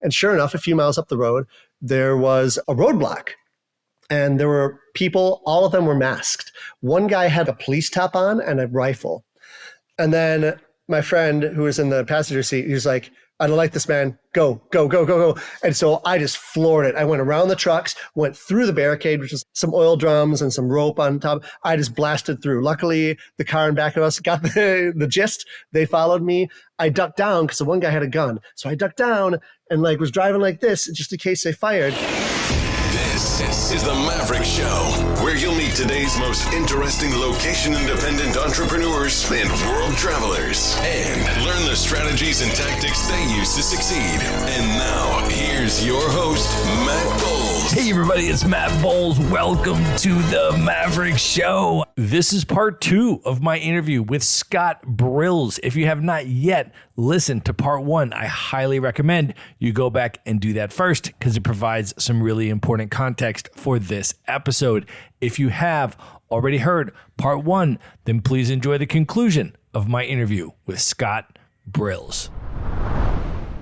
And sure enough, a few miles up the road, there was a roadblock. And there were people, all of them were masked. One guy had a police top on and a rifle. And then my friend who was in the passenger seat, he was like, I don't like this, man. Go, go, go, go, go. And so I just floored it. I went around the trucks, went through the barricade, which is some oil drums and some rope on top. I just blasted through. Luckily, the car in back of us got the gist. They followed me. I ducked down because the one guy had a gun. So I ducked down and was driving like this just in case they fired. This is the Maverick Show, where you'll meet today's most interesting location-independent entrepreneurs and world travelers, and learn the strategies and tactics they use to succeed. And now, here's your host, Matt Bowles. Hey everybody, it's Matt Bowles. Welcome to the Maverick Show. This is part 2 of my interview with Scott Brills. If you have not yet listened to part 1, I highly recommend you go back and do that first because it provides some really important context for this episode. If you have already heard part 1, then please enjoy the conclusion of my interview with Scott Brills.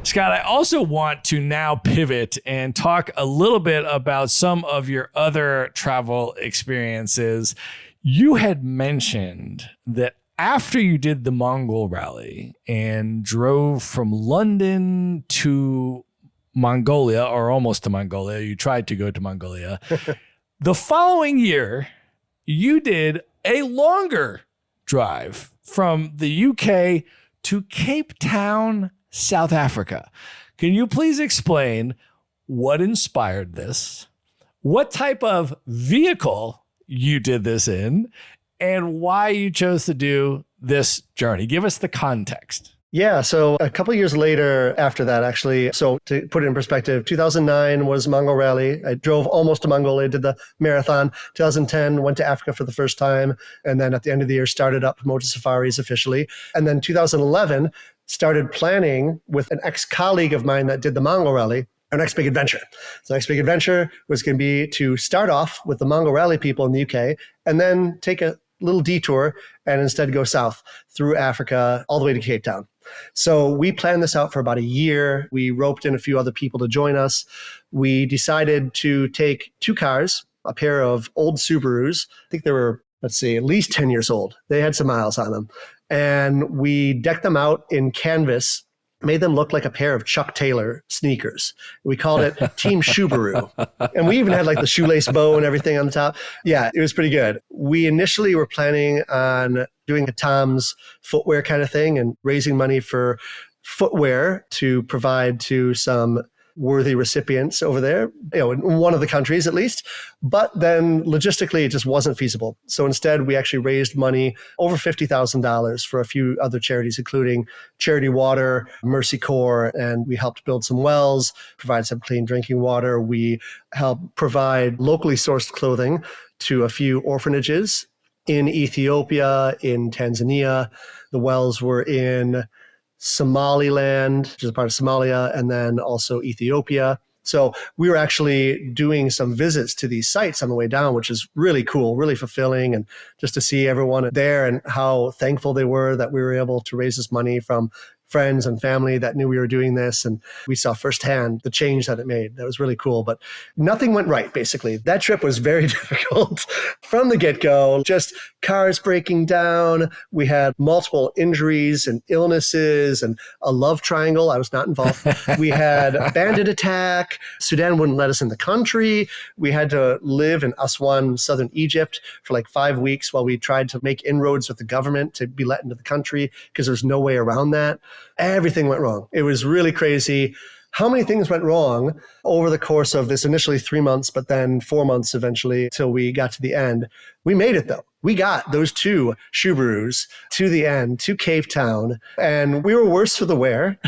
Scott, I also want to now pivot and talk a little bit about some of your other travel experiences. You had mentioned that after you did the Mongol rally and drove from London to Mongolia, or almost to Mongolia, you tried to go to Mongolia. The following year, you did a longer drive from the UK to Cape Town, South Africa. Can you please explain what inspired this, what type of vehicle you did this in, and why you chose to do this journey? Give us the context. Yeah, so a couple of years later after that, actually, so to put it in perspective, 2009 was Mongol Rally. I drove almost to Mongolia, did the marathon. 2010, went to Africa for the first time. And then at the end of the year, started up Motor Safaris officially. And then 2011, started planning with an ex-colleague of mine that did the Mongol Rally, our next big adventure. So the next big adventure was going to be to start off with the Mongol Rally people in the UK and then take a little detour and instead go south through Africa all the way to Cape Town. So we planned this out for about a year. We roped in a few other people to join us. We decided to take 2 cars, a pair of old Subarus. I think they were, at least 10 years old. They had some miles on them. And we decked them out in canvas, made them look like a pair of Chuck Taylor sneakers. We called it Team Subaru. And we even had the shoelace bow and everything on the top. Yeah, it was pretty good. We initially were planning on doing a Tom's footwear kind of thing and raising money for footwear to provide to some worthy recipients over there, in one of the countries at least. But then logistically, it just wasn't feasible. So instead, we actually raised money, over $50,000 for a few other charities, including Charity Water, Mercy Corps, and we helped build some wells, provide some clean drinking water. We helped provide locally sourced clothing to a few orphanages in Ethiopia, in Tanzania. The wells were in Somaliland, which is a part of Somalia, and then also Ethiopia. So we were actually doing some visits to these sites on the way down, which is really cool, really fulfilling. And just to see everyone there and how thankful they were that we were able to raise this money from friends and family that knew we were doing this. And we saw firsthand the change that it made. That was really cool. But nothing went right, basically. That trip was very difficult from the get-go. Just cars breaking down. We had multiple injuries and illnesses and a love triangle. I was not involved. We had a bandit attack. Sudan wouldn't let us in the country. We had to live in Aswan, southern Egypt for 5 weeks while we tried to make inroads with the government to be let into the country because there's no way around that. Everything went wrong. It was really crazy. How many things went wrong over the course of this initially 3 months, but then 4 months eventually till we got to the end. We made it though. We got those 2 Subarus to the end, to Cape Town, and we were worse for the wear.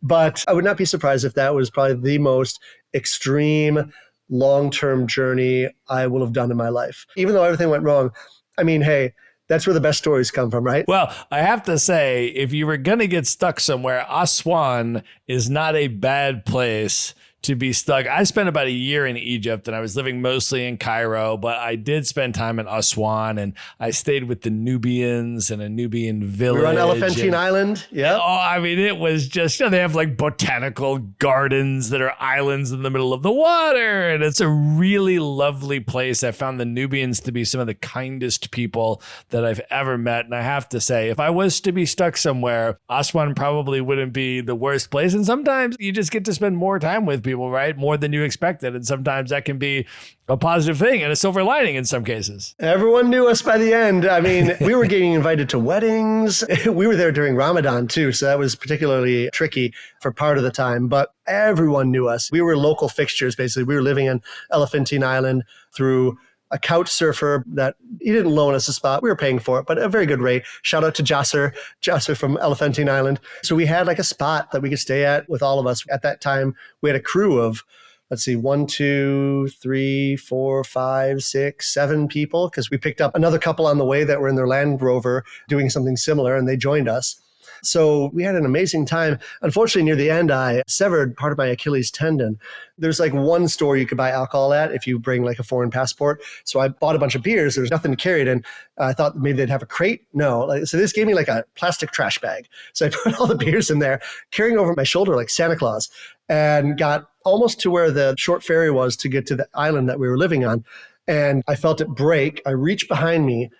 But I would not be surprised if that was probably the most extreme long-term journey I will have done in my life. Even though everything went wrong, hey, that's where the best stories come from, right? Well, I have to say, if you were going to get stuck somewhere, Aswan is not a bad place to be stuck. I spent about a year in Egypt and I was living mostly in Cairo, but I did spend time in Aswan and I stayed with the Nubians in a Nubian village. We were on Elephantine Island. Yeah. Oh, I mean, it was just, they have like botanical gardens that are islands in the middle of the water. And it's a really lovely place. I found the Nubians to be some of the kindest people that I've ever met. And I have to say, if I was to be stuck somewhere, Aswan probably wouldn't be the worst place. And sometimes you just get to spend more time with people, right? More than you expected. And sometimes that can be a positive thing and a silver lining in some cases. Everyone knew us by the end. I mean, we were getting invited to weddings. We were there during Ramadan too, so that was particularly tricky for part of the time, but everyone knew us. We were local fixtures, basically. We were living on Elephantine Island through a couch surfer that he didn't loan us a spot. We were paying for it, but a very good rate. Shout out to Jasser from Elephantine Island. So we had like a spot that we could stay at with all of us. At that time, we had a crew of, let's see, 1, 2, 3, 4, 5, 6, 7 people, because we picked up another couple on the way that were in their Land Rover doing something similar, and they joined us. So we had an amazing time. Unfortunately, near the end, I severed part of my Achilles tendon. There's like one store you could buy alcohol at if you bring like a foreign passport. So I bought a bunch of beers. There was nothing to carry it in. I thought maybe they'd have a crate. No. So this gave me like a plastic trash bag. So I put all the beers in there, carrying over my shoulder like Santa Claus, and got almost to where the short ferry was to get to the island that we were living on. And I felt it break. I reached behind me,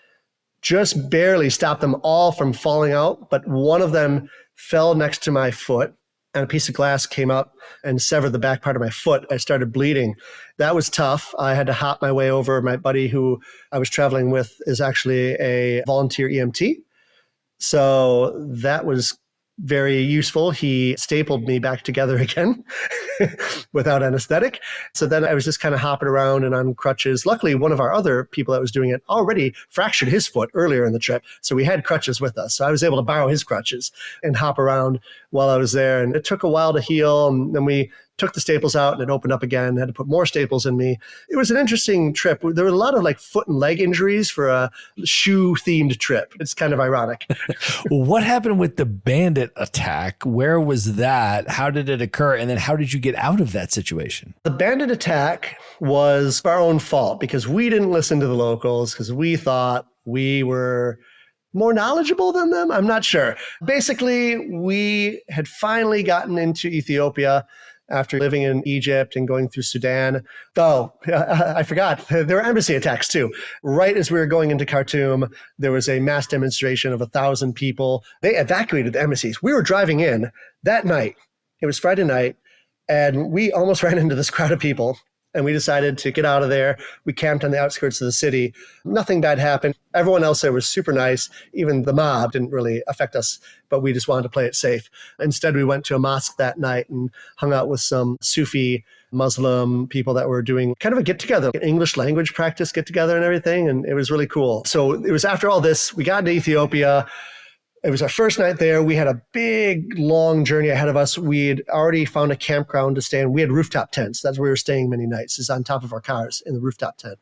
just barely stopped them all from falling out, but one of them fell next to my foot and a piece of glass came up and severed the back part of my foot. I started bleeding. That was tough. I had to hop my way over. My buddy who I was traveling with is actually a volunteer EMT. So that was very useful. He stapled me back together again without anesthetic. So then I was just kind of hopping around and on crutches. Luckily, one of our other people that was doing it already fractured his foot earlier in the trip. So we had crutches with us. So I was able to borrow his crutches and hop around while I was there. And it took a while to heal. And then we took the staples out and it opened up again, had to put more staples in me. It was an interesting trip. There were a lot of like foot and leg injuries for a shoe themed trip. It's kind of ironic. What happened with the bandit attack? Where was that? How did it occur? And then how did you get out of that situation? The bandit attack was our own fault because we didn't listen to the locals because we thought we were more knowledgeable than them. I'm not sure. Basically, we had finally gotten into Ethiopia after living in Egypt and going through Sudan. Oh, I forgot. There were embassy attacks too. Right as we were going into Khartoum, there was a mass demonstration of 1,000 people. They evacuated the embassies. We were driving in that night. It was Friday night, and we almost ran into this crowd of people. And we decided to get out of there. We camped on the outskirts of the city. Nothing bad happened. Everyone else there was super nice. Even the mob didn't really affect us, but we just wanted to play it safe. Instead, we went to a mosque that night and hung out with some Sufi Muslim people that were doing kind of a get-together, an English language practice get-together and everything. And it was really cool. So it was after all this, we got into Ethiopia. It was our first night there. We had a big, long journey ahead of us. We had already found a campground to stay in. We had rooftop tents. That's where we were staying many nights, is on top of our cars in the rooftop tent.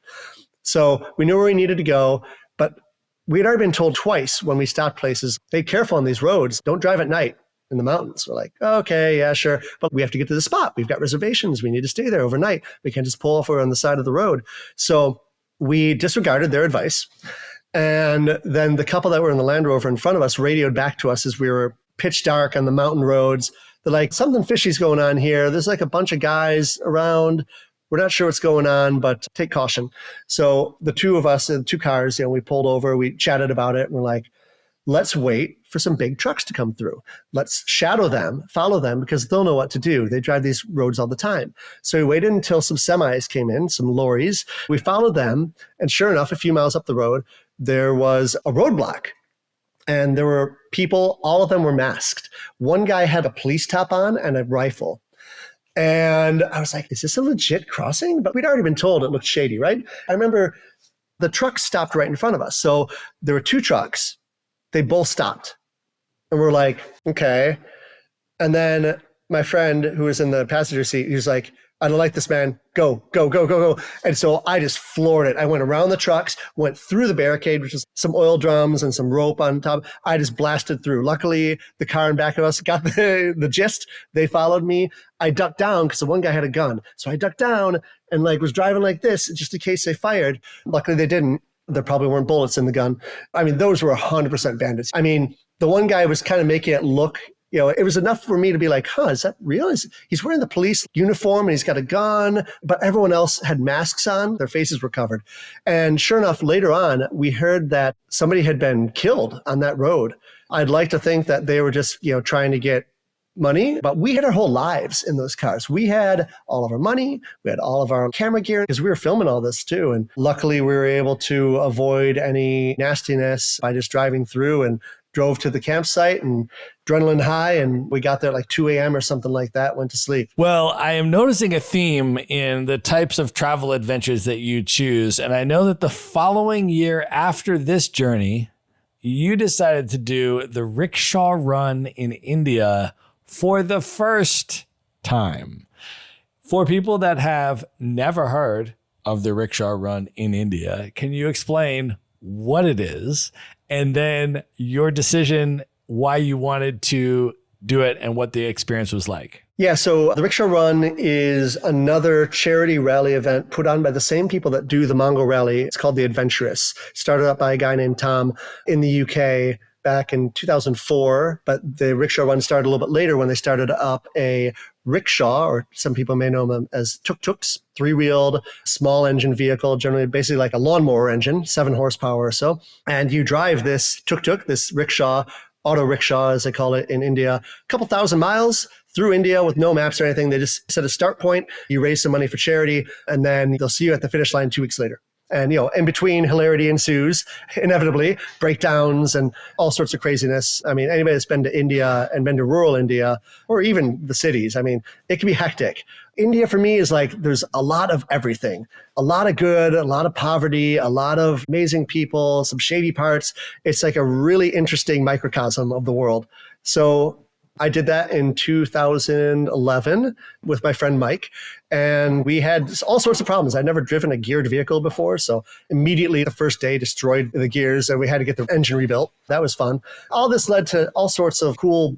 So we knew where we needed to go, but we had already been told twice when we stopped places, hey, careful on these roads. Don't drive at night in the mountains. We're like, okay, yeah, sure. But we have to get to the spot. We've got reservations. We need to stay there overnight. We can't just pull off on the side of the road. So we disregarded their advice. And then the couple that were in the Land Rover in front of us radioed back to us as we were pitch dark on the mountain roads. They're like, something fishy's going on here. There's like a bunch of guys around. We're not sure what's going on, but take caution. So the two of us in 2 cars, we pulled over, we chatted about it. And we're like, let's wait for some big trucks to come through. Let's shadow them, follow them, because they'll know what to do. They drive these roads all the time. So we waited until some semis came in, some lorries. We followed them. And sure enough, a few miles up the road, there was a roadblock. And there were people, all of them were masked. One guy had a police top on and a rifle. And I was like, is this a legit crossing? But we'd already been told it looked shady, right? I remember the truck stopped right in front of us. So there were 2 trucks. They both stopped. And we're like, okay. And then my friend who was in the passenger seat, he was like, I don't like this, man. Go, go, go, go, go. And so I just floored it. I went around the trucks, went through the barricade, which is some oil drums and some rope on top. I just blasted through. Luckily, the car in back of us got the gist. They followed me. I ducked down because the one guy had a gun. So I ducked down and was driving like this just in case they fired. Luckily, they didn't. There probably weren't bullets in the gun. I mean, those were 100% bandits. I mean, the one guy was kind of making it look, it was enough for me to be like, is that real? He's wearing the police uniform and he's got a gun, but everyone else had masks on. Their faces were covered. And sure enough, later on, we heard that somebody had been killed on that road. I'd like to think that they were just, trying to get money, but we had our whole lives in those cars. We had all of our money. We had all of our camera gear because we were filming all this too. And luckily we were able to avoid any nastiness by just driving through and drove to the campsite and adrenaline high. And we got there at 2 a.m. or something like that, went to sleep. Well, I am noticing a theme in the types of travel adventures that you choose. And I know that the following year after this journey, you decided to do the Rickshaw Run in India for the first time. For people that have never heard of the Rickshaw Run in India, can you explain what it is and then your decision why you wanted to do it and what the experience was like? Yeah, so the Rickshaw Run is another charity rally event put on by the same people that do the Mongol Rally. It's called The Adventurous. Started up by a guy named Tom in the UK back in 2004, but the Rickshaw Run started a little bit later when they started up a rickshaw, or some people may know them as tuk-tuks, three-wheeled, small engine vehicle, generally basically like a lawnmower engine, 7 horsepower or so. And you drive this tuk-tuk, this rickshaw, auto rickshaw as they call it in India, a couple thousand miles through India with no maps or anything. They just set a start point, you raise some money for charity, and then they'll see you at the finish line 2 weeks later. And, in between, hilarity ensues, inevitably, breakdowns and all sorts of craziness. I mean, anybody that's been to India and been to rural India, or even the cities, I mean, it can be hectic. India for me is there's a lot of everything, a lot of good, a lot of poverty, a lot of amazing people, some shady parts. It's like a really interesting microcosm of the world. So I did that in 2011 with my friend Mike, and we had all sorts of problems. I'd never driven a geared vehicle before, so immediately the first day destroyed the gears and we had to get the engine rebuilt. That was fun. All this led to all sorts of cool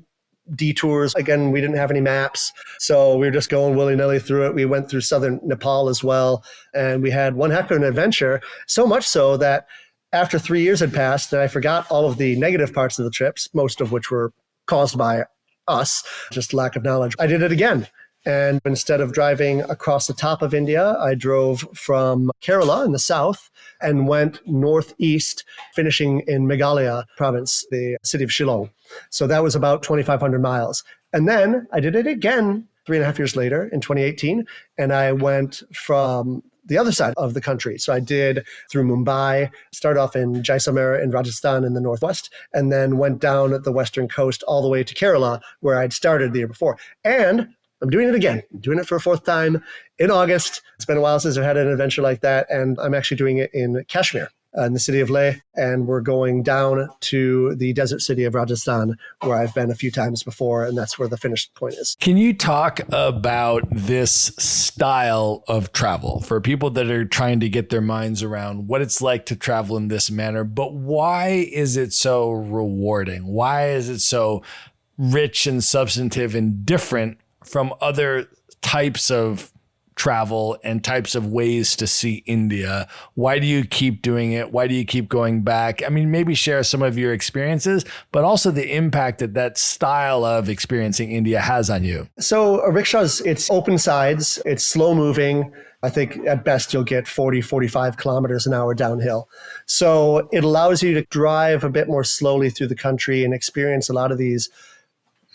detours. Again, we didn't have any maps, so we were just going willy-nilly through it. We went through southern Nepal as well, and we had one heck of an adventure, so much so that after 3 years had passed and I forgot all of the negative parts of the trips, most of which were caused by us, just lack of knowledge. I did it again. And instead of driving across the top of India, I drove from Kerala in the south and went northeast, finishing in Meghalaya province, the city of Shillong. So that was about 2,500 miles. And then I did it again 3.5 years later in 2018. And I went from the other side of the country. So I did through Mumbai, started off in Jaisalmer in Rajasthan in the northwest, and then went down the western coast all the way to Kerala, where I'd started the year before. And I'm doing it again. I'm doing it for a 4th time in August. It's been a while since I've had an adventure like that. And I'm actually doing it in Kashmir, in the city of Leh. And we're going down to the desert city of Rajasthan, where I've been a few times before. And that's where the finish point is. Can you talk about this style of travel for people that are trying to get their minds around what it's like to travel in this manner? But why is it so rewarding? Why is it so rich and substantive and different from other types of travel and types of ways to see India? Why do you keep doing it? Why do you keep going back? I mean, maybe share some of your experiences, but also the impact that that style of experiencing India has on you. So a rickshaw, it's open sides, it's slow moving. I think at best you'll get 40, 45 kilometers an hour downhill. So it allows you to drive a bit more slowly through the country and experience a lot of these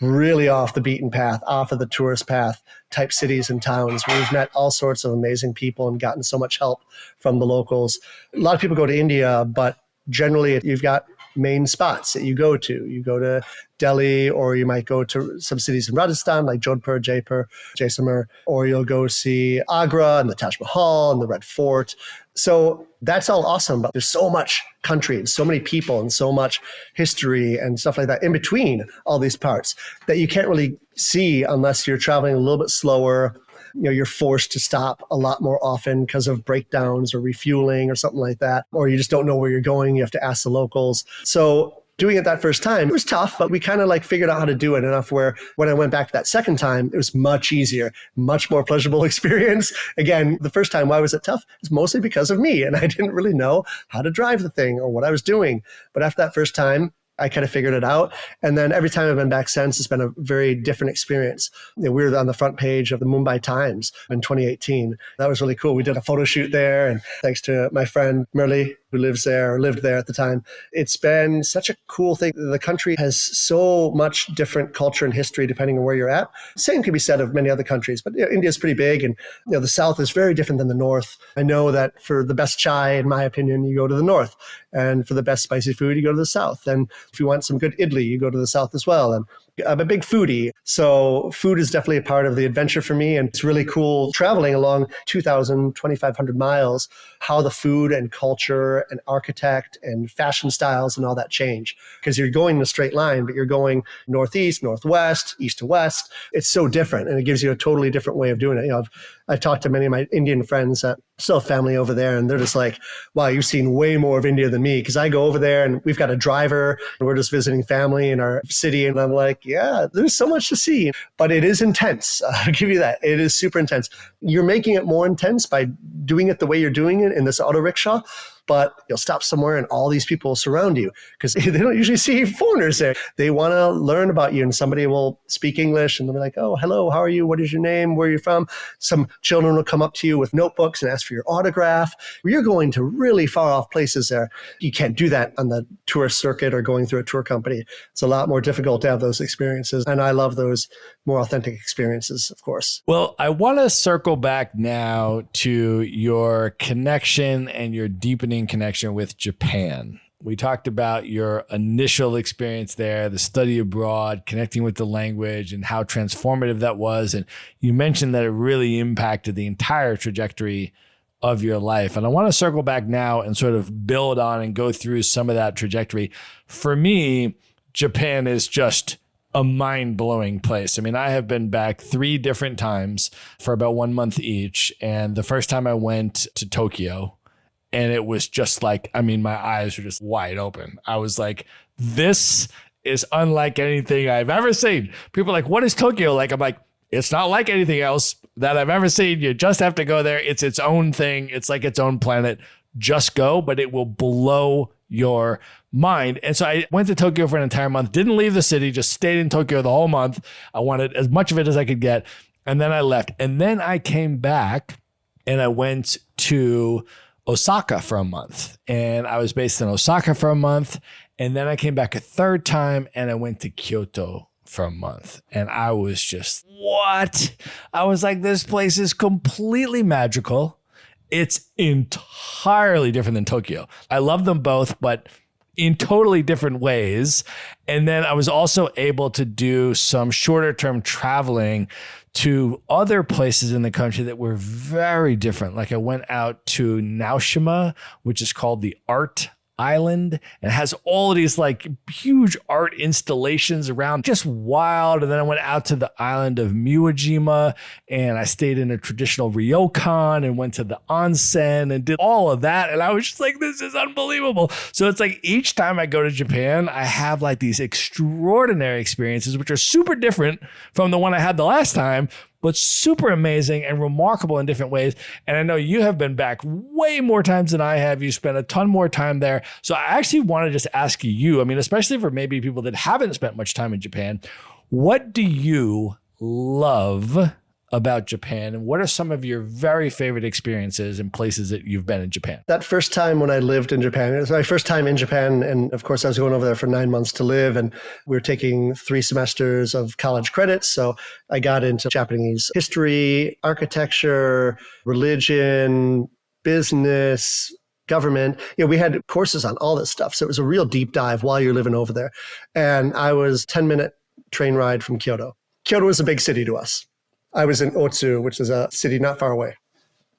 really off the beaten path, off of the tourist path type cities and towns where we've met all sorts of amazing people and gotten so much help from the locals. A lot of people go to India, but generally you've got main spots that you go to. You go to Delhi, or you might go to some cities in Rajasthan like Jodhpur, Jaipur, Jaisalmer, or you'll go see Agra and the Taj Mahal and the Red Fort. So that's all awesome, but there's so much country and so many people and so much history and stuff like that in between all these parts that you can't really see unless you're traveling a little bit slower, you're forced to stop a lot more often because of breakdowns or refueling or something like that, or you just don't know where you're going. You have to ask the locals. So doing it that first time, it was tough, but we kind of like figured out how to do it enough where when I went back that second time, it was much easier, much more pleasurable experience. Again, the first time, why was it tough? It's mostly because of me. And I didn't really know how to drive the thing or what I was doing. But after that first time, I kind of figured it out. And then every time I've been back since, it's been a very different experience. We were on the front page of the Mumbai Times in 2018. That was really cool. We did a photo shoot there. And thanks to my friend Murli, who lives there or lived there at the time, it's been such a cool thing. The country has so much different culture and history depending on where you're at. Same can be said of many other countries, but India is pretty big. And the South is very different than the North. I know that for the best chai, in my opinion, you go to the North. And for the best spicy food, you go to the South. And if you want some good idli, you go to the South as well. And I'm a big foodie, so food is definitely a part of the adventure for me. And it's really cool traveling along 2,500 miles, how the food and culture and architect and fashion styles and all that change. Because you're going in a straight line, but you're going northeast, northwest, east to west. It's so different, and it gives you a totally different way of doing it. I've talked to many of my Indian friends that still have family over there, and they're just like, wow, you've seen way more of India than me. Because I go over there and we've got a driver and we're just visiting family in our city. And I'm like, yeah, there's so much to see, but it is intense. I'll give you that. It is super intense. You're making it more intense by doing it the way you're doing it in this auto rickshaw. But you'll stop somewhere and all these people surround you because they don't usually see foreigners there. They want to learn about you, and somebody will speak English and they'll be like, oh, hello, how are you? What is your name? Where are you from? Some children will come up to you with notebooks and ask for your autograph. You're going to really far off places there. You can't do that on the tourist circuit or going through a tour company. It's a lot more difficult to have those experiences. And I love those more authentic experiences, of course. Well, I want to circle back now to your connection and your deepening connection with Japan. We talked about your initial experience there, the study abroad, connecting with the language and how transformative that was. And you mentioned that it really impacted the entire trajectory of your life. And I want to circle back now and sort of build on and go through some of that trajectory. For me, Japan is just a mind-blowing place. I mean, I have been back 3 different times for about 1 month each. And the first time I went to Tokyo, and it was just like, I mean, my eyes were just wide open. I was like, this is unlike anything I've ever seen. People are like, what is Tokyo like? I'm like, it's not like anything else that I've ever seen. You just have to go there. It's its own thing. It's like its own planet. Just go, but it will blow your mind. And so I went to Tokyo for an entire month, didn't leave the city, just stayed in Tokyo the whole month. I wanted as much of it as I could get. And then I left. And then I came back and I went to Osaka for a month. And I was based in Osaka for a month. And then I came back a third time and I went to Kyoto for a month. And I was just, what? I was like, this place is completely magical. It's entirely different than Tokyo. I love them both, but in totally different ways. And then I was also able to do some shorter term traveling to other places in the country that were very different. Like I went out to Naoshima, which is called the Art Island, and it has all of these like huge art installations around, just wild. And then I went out to the island of Miwajima and I stayed in a traditional ryokan and went to the onsen and did all of that. And I was just like, this is unbelievable. So it's like each time I go to Japan, I have like these extraordinary experiences, which are super different from the one I had the last time, but super amazing and remarkable in different ways. And I know you have been back way more times than I have. You spent a ton more time there. So I actually want to just ask you, I mean, especially for maybe people that haven't spent much time in Japan, what do you love about Japan? And what are some of your very favorite experiences and places that you've been in Japan? That first time when I lived in Japan, it was my first time in Japan. And of course, I was going over there for 9 months to live. And we were taking 3 semesters of college credits. So I got into Japanese history, architecture, religion, business, government. We had courses on all this stuff. So it was a real deep dive while you're living over there. And I was 10-minute train ride from Kyoto. Kyoto was a big city to us. I was in Otsu, which is a city not far away.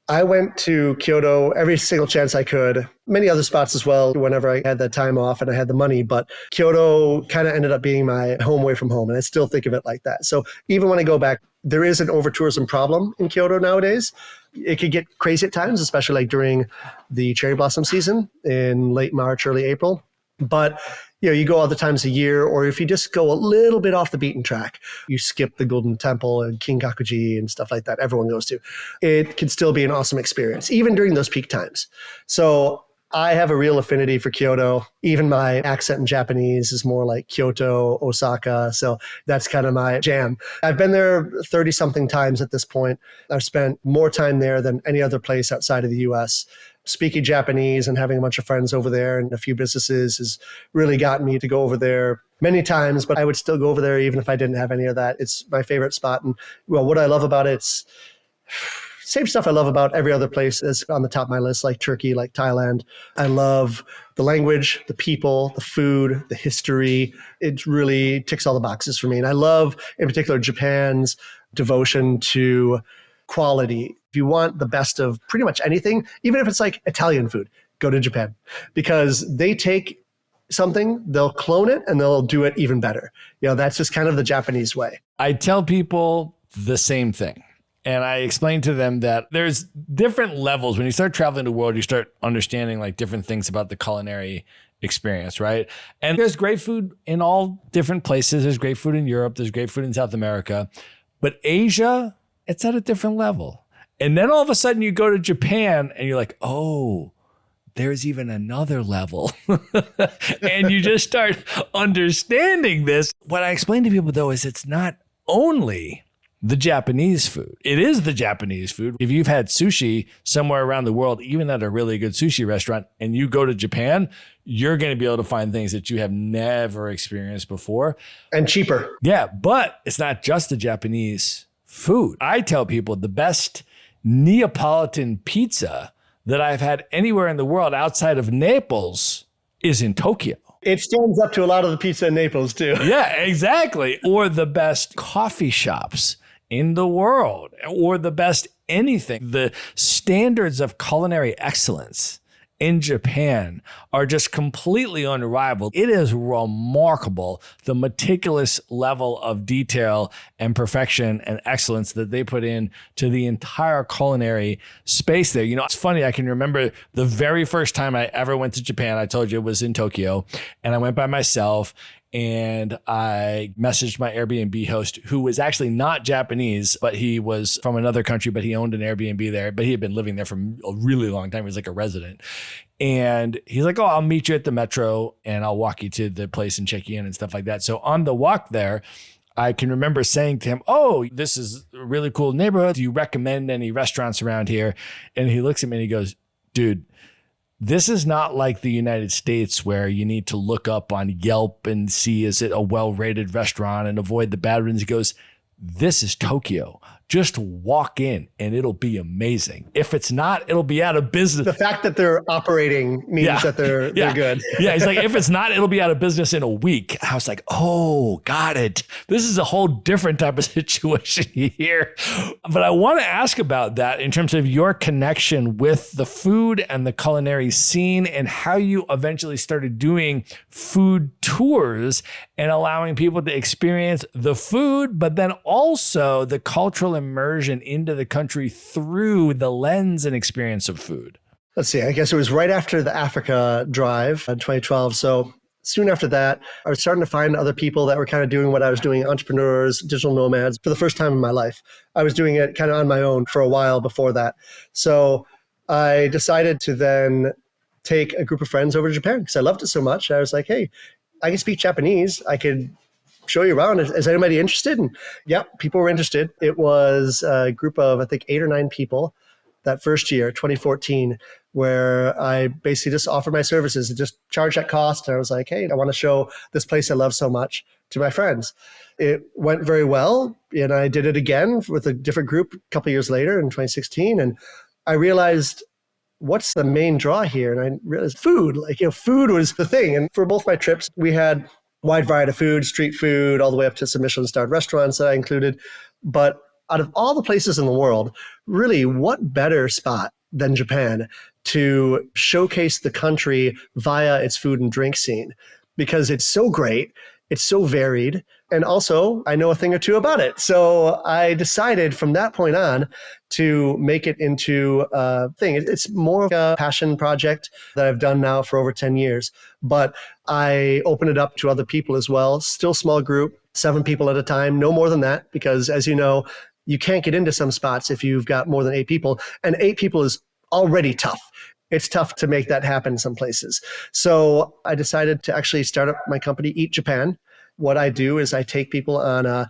I went to Kyoto every single chance I could, many other spots as well, whenever I had that time off and I had the money. But Kyoto kind of ended up being my home away from home. And I still think of it like that. So even when I go back, there is an over-tourism problem in Kyoto nowadays. It could get crazy at times, especially like during the cherry blossom season in late March, early April. But you go other times a year, or if you just go a little bit off the beaten track, you skip the Golden Temple and Kinkakuji and stuff like that everyone goes to, it can still be an awesome experience, even during those peak times. So I have a real affinity for Kyoto. Even my accent in Japanese is more like Kyoto, Osaka. So that's kind of my jam. I've been there 30-something times at this point. I've spent more time there than any other place outside of the US. Speaking Japanese and having a bunch of friends over there and a few businesses has really gotten me to go over there many times, but I would still go over there even if I didn't have any of that. It's my favorite spot. And well, what I love about it's same stuff I love about every other place is on the top of my list, like Turkey, like Thailand. I love the language, the people, the food, the history. It really ticks all the boxes for me. And I love, in particular, Japan's devotion to quality. If you want the best of pretty much anything, even if it's like Italian food, go to Japan, because they take something, they'll clone it and they'll do it even better. That's just kind of the Japanese way. I tell people the same thing. And I explain to them that there's different levels. When you start traveling the world, you start understanding like different things about the culinary experience, right? And there's great food in all different places. There's great food in Europe. There's great food in South America. But Asia, it's at a different level. And then all of a sudden you go to Japan and you're like, oh, there's even another level. And you just start understanding this. What I explain to people, though, is it's not only the Japanese food. It is the Japanese food. If you've had sushi somewhere around the world, even at a really good sushi restaurant, and you go to Japan, you're going to be able to find things that you have never experienced before. And cheaper. Yeah, but it's not just the Japanese food. I tell people the best Neapolitan pizza that I've had anywhere in the world outside of Naples is in Tokyo. It stands up to a lot of the pizza in Naples too. Yeah, exactly. Or the best coffee shops in the world, or the best anything. The standards of culinary excellence in Japan are just completely unrivaled. It is remarkable, the meticulous level of detail and perfection and excellence that they put in to the entire culinary space there. It's funny, I can remember the very first time I ever went to Japan. I told you it was in Tokyo, and I went by myself. And I messaged my Airbnb host, who was actually not Japanese, but he was from another country, but he owned an Airbnb there, but he had been living there for a really long time. He was like a resident. And he's like, oh, I'll meet you at the metro and I'll walk you to the place and check you in and stuff like that. So on the walk there, I can remember saying to him, oh, this is a really cool neighborhood. Do you recommend any restaurants around here? And he looks at me and he goes, dude, this is not like the United States where you need to look up on Yelp and see, is it a well-rated restaurant and avoid the bad ones. He goes, this is Tokyo. Just walk in and it'll be amazing. If it's not, it'll be out of business. The fact that they're operating means that they're good. Yeah, he's like, if it's not, it'll be out of business in a week. I was like, oh, got it. This is a whole different type of situation here. But I want to ask about that in terms of your connection with the food and the culinary scene and how you eventually started doing food tours and allowing people to experience the food, but then also the cultural immersion into the country through the lens and experience of food. Let's see, I guess it was right after the Africa drive in 2012. So soon after that, I was starting to find other people that were kind of doing what I was doing, entrepreneurs, digital nomads, for the first time in my life. I was doing it kind of on my own for a while before that. So I decided to then take a group of friends over to Japan because I loved it so much. I was like, hey, I can speak Japanese. I could show you around. Is anybody interested? And people were interested. It was a group of, I think, 8 or 9 people that first year, 2014, where I basically just offered my services and just charged at cost. And I was like, hey, I want to show this place I love so much to my friends. It went very well. And I did it again with a different group a couple of years later in 2016. And I realized, what's the main draw here? And I realized food, food was the thing. And for both my trips, we had wide variety of food, street food, all the way up to some Michelin-starred restaurants that I included. But out of all the places in the world, really, what better spot than Japan to showcase the country via its food and drink scene? Because it's so great, it's so varied, and also I know a thing or two about it. So I decided from that point on to make it into a thing. It's more of a passion project that I've done now for over 10 years, but I open it up to other people as well. Still small group, 7 people at a time, no more than that, because as you know, you can't get into some spots if you've got more than 8 people, and 8 people is already tough. It's tough to make that happen in some places. So I decided to actually start up my company, Eat Japan. What I do is I take people on a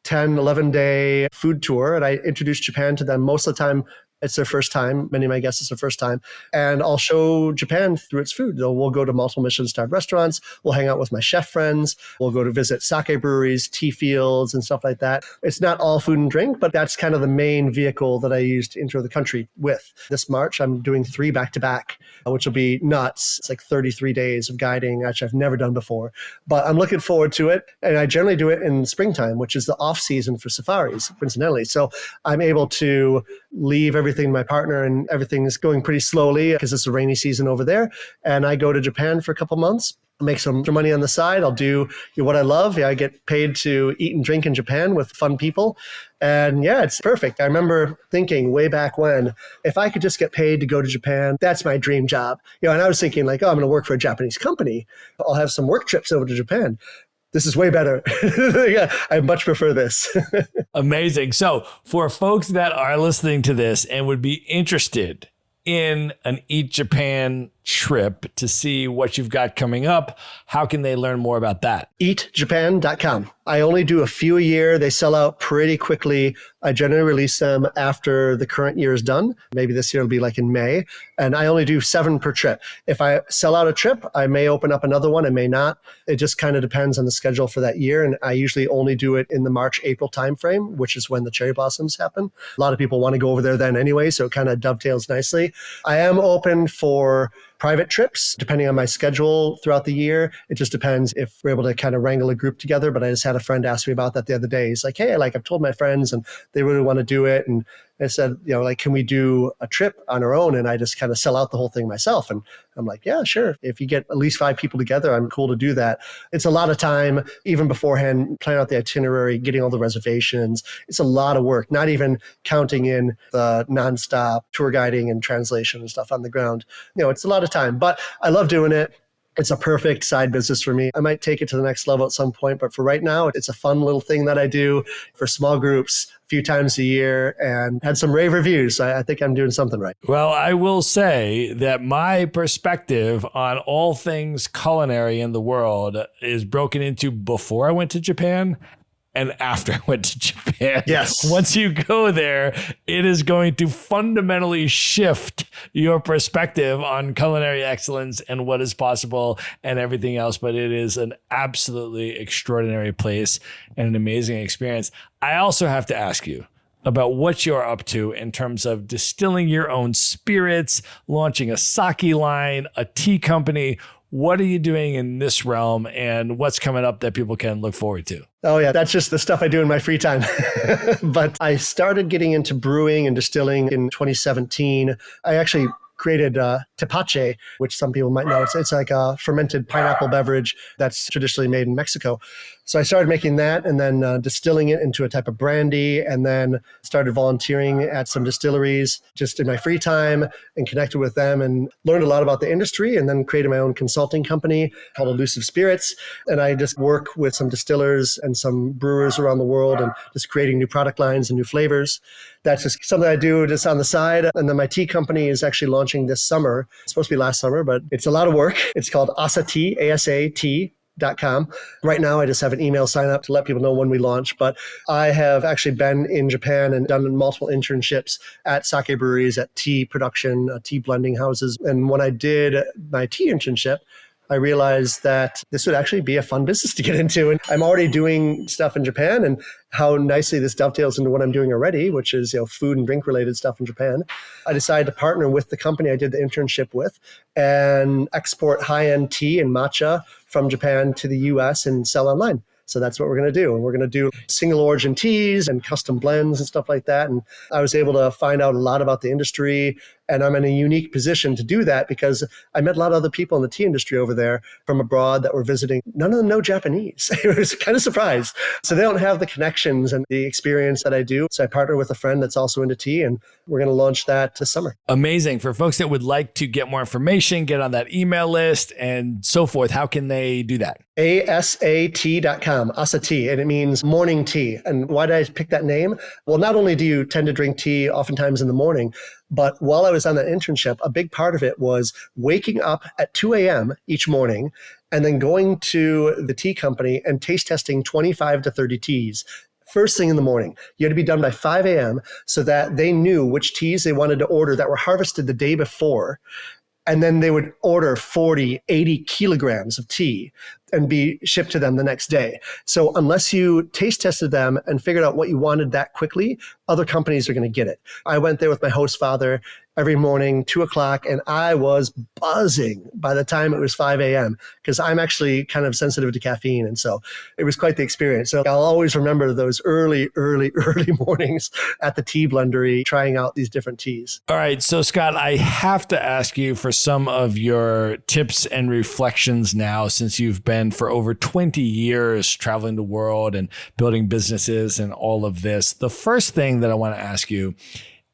10, 11-day food tour, and I introduce Japan to them. Most of the time, it's their first time. Many of my guests, it's their first time. And I'll show Japan through its food. We'll go to multiple Michelin-starred restaurants. We'll hang out with my chef friends. We'll go to visit sake breweries, tea fields, and stuff like that. It's not all food and drink, but that's kind of the main vehicle that I use to enter the country with. This March, I'm doing 3 back-to-back, which will be nuts. It's like 33 days of guiding, which I've never done before. But I'm looking forward to it. And I generally do it in springtime, which is the off-season for safaris, coincidentally. So I'm able to leave everything to my partner, and everything's going pretty slowly because it's a rainy season over there. And I go to Japan for a couple months, make some money on the side. I'll do what I love. I get paid to eat and drink in Japan with fun people. And yeah, it's perfect. I remember thinking way back when, if I could just get paid to go to Japan, that's my dream job. And I was thinking like, oh, I'm going to work for a Japanese company. I'll have some work trips over to Japan. This is way better. Yeah, I much prefer this. Amazing. So for folks that are listening to this and would be interested in an Eat Japan trip to see what you've got coming up, how can they learn more about that? Eatjapan.com. I only do a few a year. They sell out pretty quickly. I generally release them after the current year is done. Maybe this year will be like in May. And I only do 7 per trip. If I sell out a trip, I may open up another one. I may not. It just kind of depends on the schedule for that year. And I usually only do it in the March, April timeframe, which is when the cherry blossoms happen. A lot of people want to go over there then anyway, so it kind of dovetails nicely. I am open for private trips, depending on my schedule throughout the year. It just depends if we're able to kind of wrangle a group together. But I just had a friend ask me about that the other day. He's like, hey, I've told my friends and they really want to do it. And I said, can we do a trip on our own? And I just kind of sell out the whole thing myself. And I'm like, yeah, sure. If you get at least 5 people together, I'm cool to do that. It's a lot of time, even beforehand, planning out the itinerary, getting all the reservations. It's a lot of work, not even counting in the nonstop tour guiding and translation and stuff on the ground. It's a lot of time, but I love doing it. It's a perfect side business for me. I might take it to the next level at some point, but for right now, it's a fun little thing that I do for small groups a few times a year and had some rave reviews. So I think I'm doing something right. Well, I will say that my perspective on all things culinary in the world is broken into before I went to Japan and after I went to Japan. Yes. Once you go there, it is going to fundamentally shift your perspective on culinary excellence and what is possible and everything else. But it is an absolutely extraordinary place and an amazing experience. I also have to ask you about what you're up to in terms of distilling your own spirits, launching a sake line, a tea company. What are you doing in this realm and what's coming up that people can look forward to? Oh, yeah, that's just the stuff I do in my free time. But I started getting into brewing and distilling in 2017. I actually created tepache, which some people might know. It's like a fermented pineapple beverage that's traditionally made in Mexico. So I started making that and then distilling it into a type of brandy, and then started volunteering at some distilleries just in my free time and connected with them and learned a lot about the industry, and then created my own consulting company called Elusive Spirits. And I just work with some distillers and some brewers around the world and just creating new product lines and new flavors. That's just something I do just on the side. And then my tea company is actually launching this summer. It's supposed to be last summer, but it's a lot of work. It's called Asa Tea, ASAT.com. Right now, I just have an email sign up to let people know when we launch. But I have actually been in Japan and done multiple internships at sake breweries, at tea production, tea blending houses. And when I did my tea internship, I realized that this would actually be a fun business to get into. And I'm already doing stuff in Japan, and how nicely this dovetails into what I'm doing already, which is food and drink related stuff in Japan. I decided to partner with the company I did the internship with and export high-end tea and matcha from Japan to the US and sell online. So that's what we're going to do. And we're going to do single origin teas and custom blends and stuff like that. And I was able to find out a lot about the industry. And I'm in a unique position to do that because I met a lot of other people in the tea industry over there from abroad that were visiting. None of them know Japanese. I was kind of surprised. So they don't have the connections and the experience that I do. So I partner with a friend that's also into tea, and we're going to launch that this summer. Amazing. For folks that would like to get more information, get on that email list and so forth, how can they do that? ASAT.com, Asa Tea, and it means morning tea. And why did I pick that name? Well, not only do you tend to drink tea oftentimes in the morning, but while I was on that internship, a big part of it was waking up at 2 a.m. each morning and then going to the tea company and taste testing 25 to 30 teas. First thing in the morning. You had to be done by 5 a.m. so that they knew which teas they wanted to order that were harvested the day before. And then they would order 40, 80 kilograms of tea and be shipped to them the next day. So unless you taste tested them and figured out what you wanted that quickly, other companies are going to get it. I went there with my host father every morning, 2 o'clock, and I was buzzing by the time it was 5 a.m. because I'm actually kind of sensitive to caffeine. And so it was quite the experience. So I'll always remember those early mornings at the tea blendery trying out these different teas. All right. So Scott, I have to ask you for some of your tips and reflections now, since you've been for over 20 years traveling the world and building businesses and all of this. The first thing that I want to ask you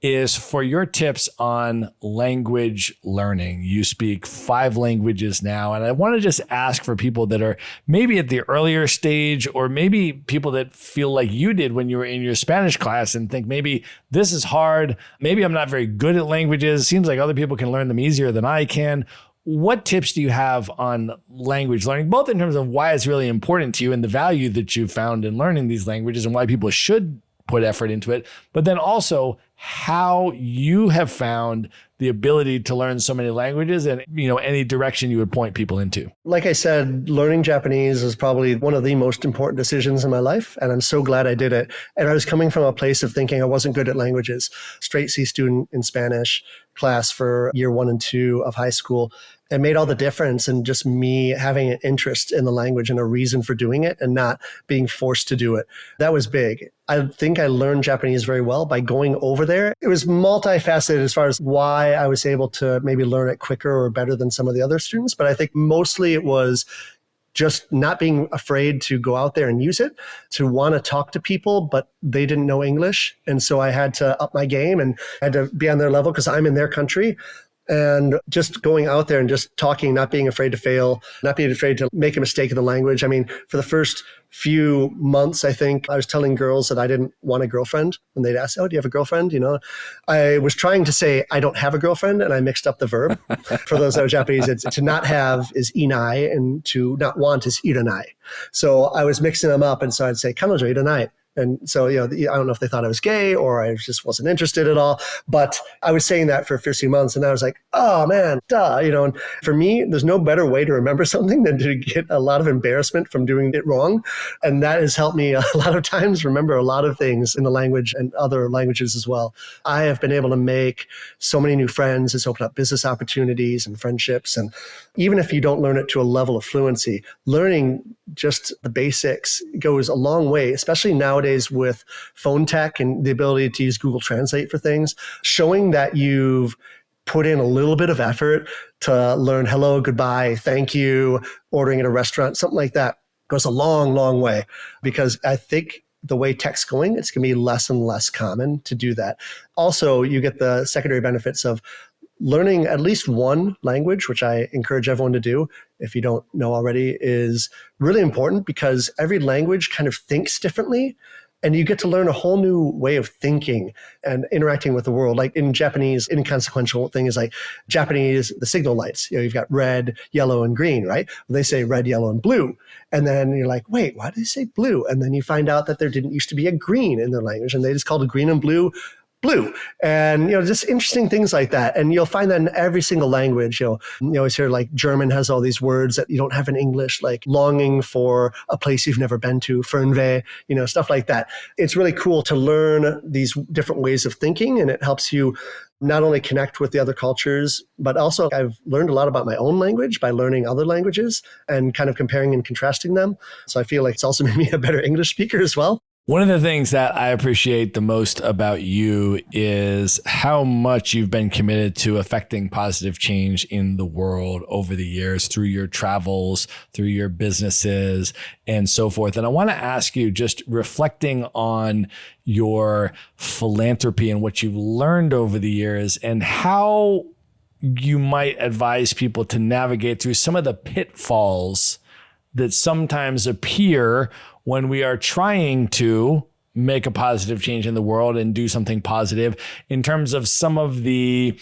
is for your tips on language learning. You speak 5 languages now, and I want to just ask for people that are maybe at the earlier stage, or maybe people that feel like you did when you were in your Spanish class and think maybe this is hard. Maybe I'm not very good at languages. Seems like other people can learn them easier than I can. What tips do you have on language learning, both in terms of why it's really important to you and the value that you found in learning these languages and why people should put effort into it, but then also how you have found the ability to learn so many languages and, any direction you would point people into? Like I said, learning Japanese is probably one of the most important decisions in my life, and I'm so glad I did it. And I was coming from a place of thinking I wasn't good at languages. Straight C student in Spanish class for year 1 and 2 of high school. It made all the difference in just me having an interest in the language and a reason for doing it and not being forced to do it. That was big. I think I learned Japanese very well by going over there. It was multifaceted as far as why I was able to maybe learn it quicker or better than some of the other students. But I think mostly it was just not being afraid to go out there and use it, to want to talk to people, but they didn't know English. And so I had to up my game and had to be on their level because I'm in their country. And just going out there and just talking, not being afraid to fail, not being afraid to make a mistake in the language. I mean, for the first few months, I think I was telling girls that I didn't want a girlfriend. And they'd ask, "Oh, do you have a girlfriend?" I was trying to say, "I don't have a girlfriend," and I mixed up the verb. For those that are Japanese, it's to not have is inai, and to not want is iranai. So I was mixing them up. And so I'd say, "Kanojo iranai." And so, I don't know if they thought I was gay or I just wasn't interested at all. But I was saying that for a few months, and I was like, oh man, duh. And for me, there's no better way to remember something than to get a lot of embarrassment from doing it wrong. And that has helped me a lot of times remember a lot of things in the language and other languages as well. I have been able to make so many new friends. It's opened up business opportunities and friendships. And even if you don't learn it to a level of fluency, learning just the basics goes a long way, especially nowadays with phone tech and the ability to use Google Translate for things. Showing that you've put in a little bit of effort to learn hello, goodbye, thank you, ordering at a restaurant, something like that goes a long, long way. Because I think the way tech's going, it's going to be less and less common to do that. Also, you get the secondary benefits of learning at least one language, which I encourage everyone to do, if you don't know already, is really important because every language kind of thinks differently. And you get to learn a whole new way of thinking and interacting with the world. Like in Japanese, inconsequential thing is like Japanese, the signal lights. You've got red, yellow, and green, right? They say red, yellow, and blue. And then you're like, wait, why do they say blue? And then you find out that there didn't used to be a green in their language. And they just called it green and blue blue. And, just interesting things like that. And you'll find that in every single language. You always hear like German has all these words that you don't have in English, like longing for a place you've never been to, Fernweh, stuff like that. It's really cool to learn these different ways of thinking, and it helps you not only connect with the other cultures, but also I've learned a lot about my own language by learning other languages and kind of comparing and contrasting them. So I feel like it's also made me a better English speaker as well. One of the things that I appreciate the most about you is how much you've been committed to affecting positive change in the world over the years through your travels, through your businesses, and so forth. And I want to ask you, just reflecting on your philanthropy and what you've learned over the years and how you might advise people to navigate through some of the pitfalls that sometimes appear when we are trying to make a positive change in the world and do something positive, in terms of some of the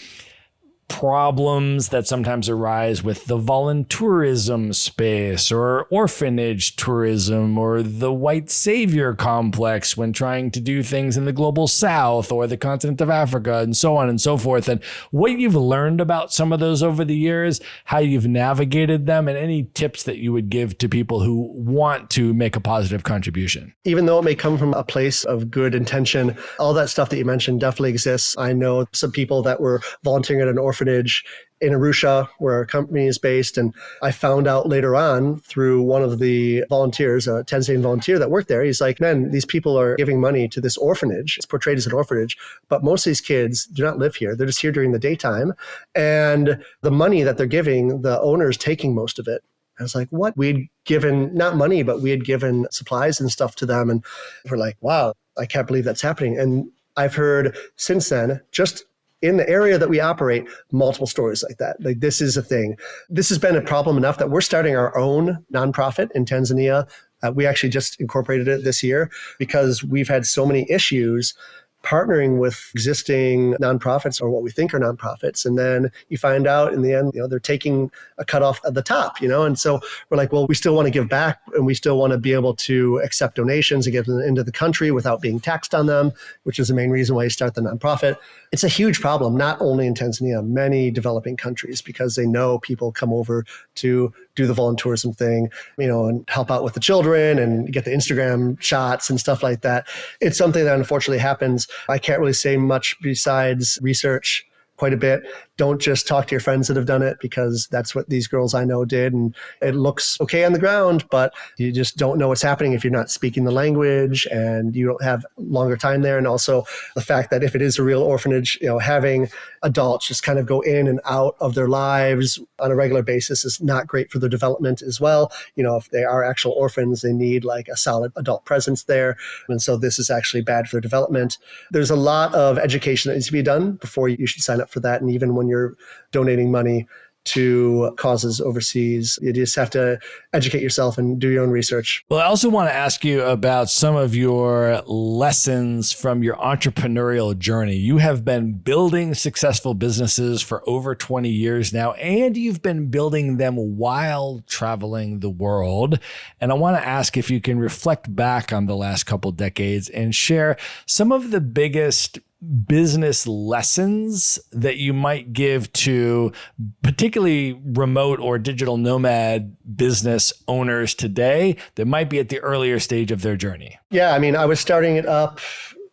problems that sometimes arise with the voluntourism space or orphanage tourism or the white savior complex when trying to do things in the global south or the continent of Africa and so on and so forth. And what you've learned about some of those over the years, how you've navigated them, and any tips that you would give to people who want to make a positive contribution. Even though it may come from a place of good intention, all that stuff that you mentioned definitely exists. I know some people that were volunteering at an orphanage in Arusha, where our company is based. And I found out later on through one of the volunteers, a Tanzanian volunteer that worked there, he's like, man, these people are giving money to this orphanage. It's portrayed as an orphanage, but most of these kids do not live here. They're just here during the daytime. And the money that they're giving, the owner's taking most of it. I was like, what? We'd given, not money, but we had given supplies and stuff to them. And we're like, wow, I can't believe that's happening. And I've heard since then, just in the area that we operate, multiple stories like that. Like, this is a thing. This has been a problem enough that we're starting our own nonprofit in Tanzania. We actually just incorporated it this year because we've had so many issues partnering with existing nonprofits, or what we think are nonprofits. And then you find out in the end, they're taking a cut off at the top, and so we're like, well, we still want to give back, and we still want to be able to accept donations and get them into the country without being taxed on them, which is the main reason why you start the nonprofit. It's a huge problem, not only in Tanzania, many developing countries, because they know people come over to do the voluntourism thing, and help out with the children and get the Instagram shots and stuff like that. It's something that unfortunately happens. I can't really say much besides research quite a bit. Don't just talk to your friends that have done it, because that's what these girls I know did. And it looks okay on the ground, but you just don't know what's happening if you're not speaking the language and you don't have longer time there. And also the fact that if it is a real orphanage, having adults just kind of go in and out of their lives on a regular basis is not great for their development as well. If they are actual orphans, they need like a solid adult presence there. And so this is actually bad for their development. There's a lot of education that needs to be done before you should sign up for that. And even when you're donating money to causes overseas, you just have to educate yourself and do your own research. Well, I also want to ask you about some of your lessons from your entrepreneurial journey. You have been building successful businesses for over 20 years now, and you've been building them while traveling the world. And I want to ask if you can reflect back on the last couple decades and share some of the biggest business lessons that you might give to particularly remote or digital nomad business owners today that might be at the earlier stage of their journey? Yeah, I was starting it up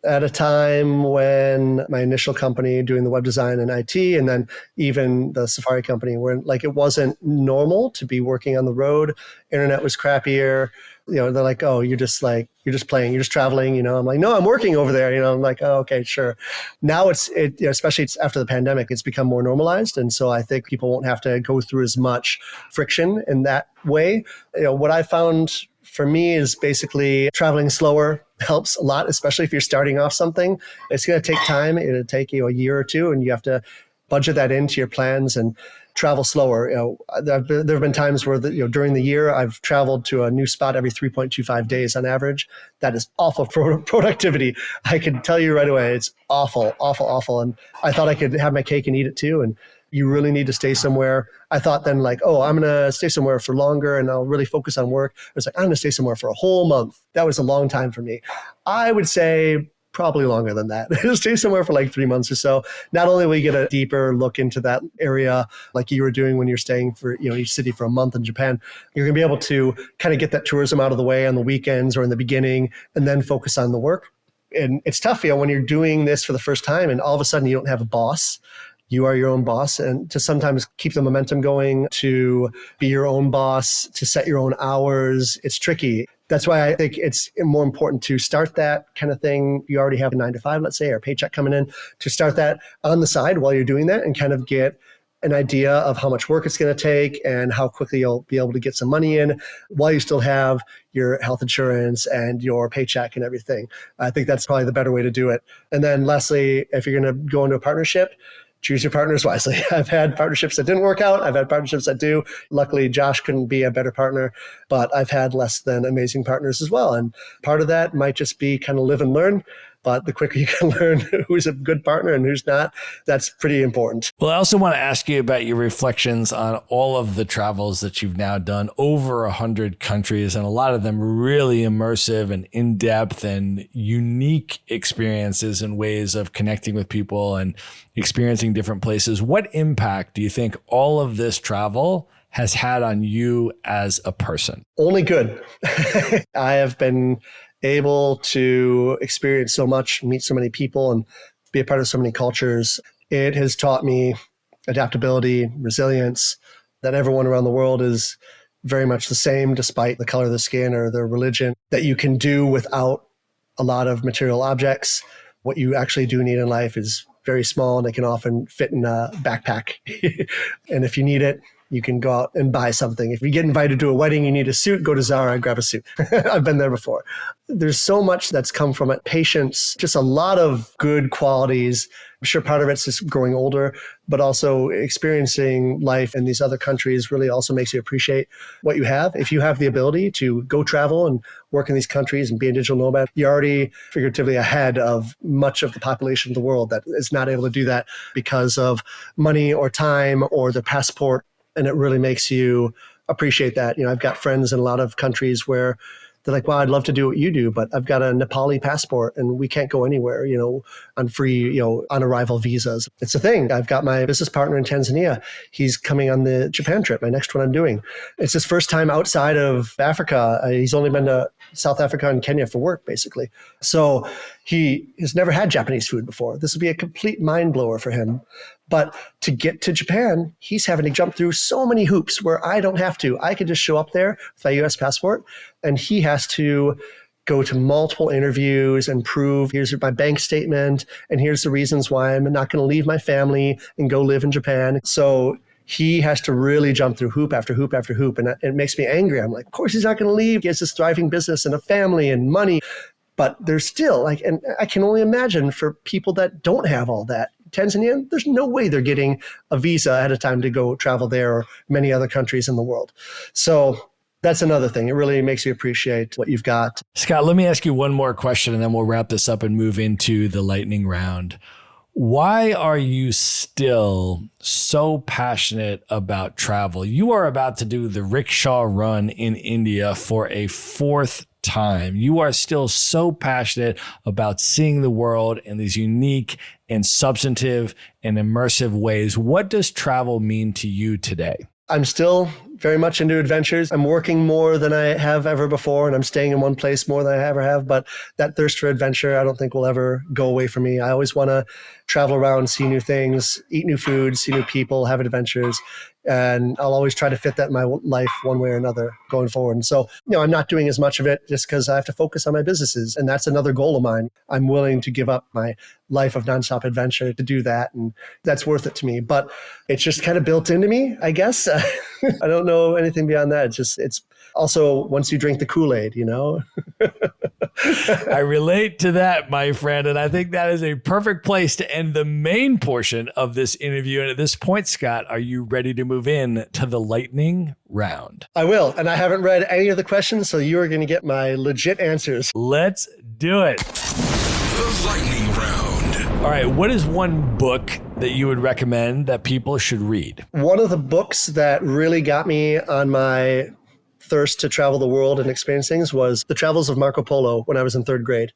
at a time when my initial company doing the web design and IT, and then even the Safari company, where it wasn't normal to be working on the road. Internet was crappier. They're like, oh, you're just playing, you're just traveling, I'm like, no, I'm working over there. I'm like, oh, okay, sure. Now especially after the pandemic, it's become more normalized. And so I think people won't have to go through as much friction in that way. What I found for me is basically traveling slower helps a lot, especially if you're starting off something. It's going to take time. It'll take you a year or two, and you have to budget that into your plans and travel slower. There have been times where during the year I've traveled to a new spot every 3.25 days on average. That is awful productivity. I can tell you right away, it's awful, awful, awful. And I thought I could have my cake and eat it too. And you really need to stay somewhere. I thought then I'm going to stay somewhere for longer and I'll really focus on work. It was like, I'm going to stay somewhere for a whole month. That was a long time for me. I would say probably longer than that. Stay somewhere for like 3 months or so. Not only will you get a deeper look into that area, like you were doing when you're staying for, each city for a month in Japan, you're going to be able to kind of get that tourism out of the way on the weekends or in the beginning and then focus on the work. And it's tough, when you're doing this for the first time and all of a sudden you don't have a boss. You are your own boss, and to sometimes keep the momentum going, to be your own boss, to set your own hours, it's tricky. That's why I think it's more important to start that kind of thing. You already have a 9 to 5, let's say, or a paycheck coming in, to start that on the side while you're doing that and kind of get an idea of how much work it's going to take and how quickly you'll be able to get some money in while you still have your health insurance and your paycheck and everything. I think that's probably the better way to do it. And then lastly, if you're going to go into a partnership, choose your partners wisely. I've had partnerships that didn't work out. I've had partnerships that do. Luckily, Josh couldn't be a better partner, but I've had less than amazing partners as well. And part of that might just be kind of live and learn. But the quicker you can learn who's a good partner and who's not, that's pretty important. Well, I also want to ask you about your reflections on all of the travels that you've now done, over 100 countries, and a lot of them really immersive and in-depth and unique experiences and ways of connecting with people and experiencing different places. What impact do you think all of this travel has had on you as a person? Only good. I have been able to experience so much, meet so many people, and be a part of so many cultures. It has taught me adaptability, resilience, that everyone around the world is very much the same, despite the color of the skin or their religion, that you can do without a lot of material objects. What you actually do need in life is very small, and it can often fit in a backpack. And if you need it, you can go out and buy something. If you get invited to a wedding, you need a suit, go to Zara and grab a suit. I've been there before. There's so much that's come from it. Patience, just a lot of good qualities. I'm sure part of it's just growing older, but also experiencing life in these other countries really also makes you appreciate what you have. If you have the ability to go travel and work in these countries and be a digital nomad, you're already figuratively ahead of much of the population of the world that is not able to do that because of money or time or their passport. And it really makes you appreciate that. I've got friends in a lot of countries where they're like, wow, I'd love to do what you do, but I've got a Nepali passport and we can't go anywhere, on free, on arrival visas. It's a thing. I've got my business partner in Tanzania. He's coming on the Japan trip, my next one I'm doing. It's his first time outside of Africa. He's only been to South Africa and Kenya for work, basically. So he has never had Japanese food before. This will be a complete mind blower for him. But to get to Japan, he's having to jump through so many hoops where I don't have to. I could just show up there with my US passport, and he has to go to multiple interviews and prove, here's my bank statement, and here's the reasons why I'm not going to leave my family and go live in Japan. So he has to really jump through hoop after hoop after hoop, and it makes me angry. I'm like, of course he's not going to leave. He has this thriving business and a family and money. But there's still, and I can only imagine for people that don't have all that. Tanzania, there's no way they're getting a visa ahead of time to go travel there or many other countries in the world. So that's another thing. It really makes you appreciate what you've got. Scott, let me ask you one more question and then we'll wrap this up and move into the lightning round. Why are you still so passionate about travel? You are about to do the Rickshaw Run in India for a fourth time. You are still so passionate about seeing the world in these unique and substantive and immersive ways. What does travel mean to you today? I'm still very much into adventures. I'm working more than I have ever before, and I'm staying in one place more than I ever have. But that thirst for adventure, I don't think will ever go away from me. I always want to travel around, see new things, eat new food, see new people, have adventures. And I'll always try to fit that in my life one way or another going forward. And so, I'm not doing as much of it just because I have to focus on my businesses. And that's another goal of mine. I'm willing to give up my life of nonstop adventure to do that. And that's worth it to me. But it's just kind of built into me, I guess. I don't know anything beyond that. It's also once you drink the Kool-Aid, I relate to that, my friend. And I think that is a perfect place to end the main portion of this interview. And at this point, Scott, are you ready to move in to the lightning round? I will. And I haven't read any of the questions, so you are going to get my legit answers. Let's do it. The lightning round. All right. What is one book that you would recommend that people should read? One of the books that really got me on my thirst to travel the world and experience things was The Travels of Marco Polo when I was in third grade.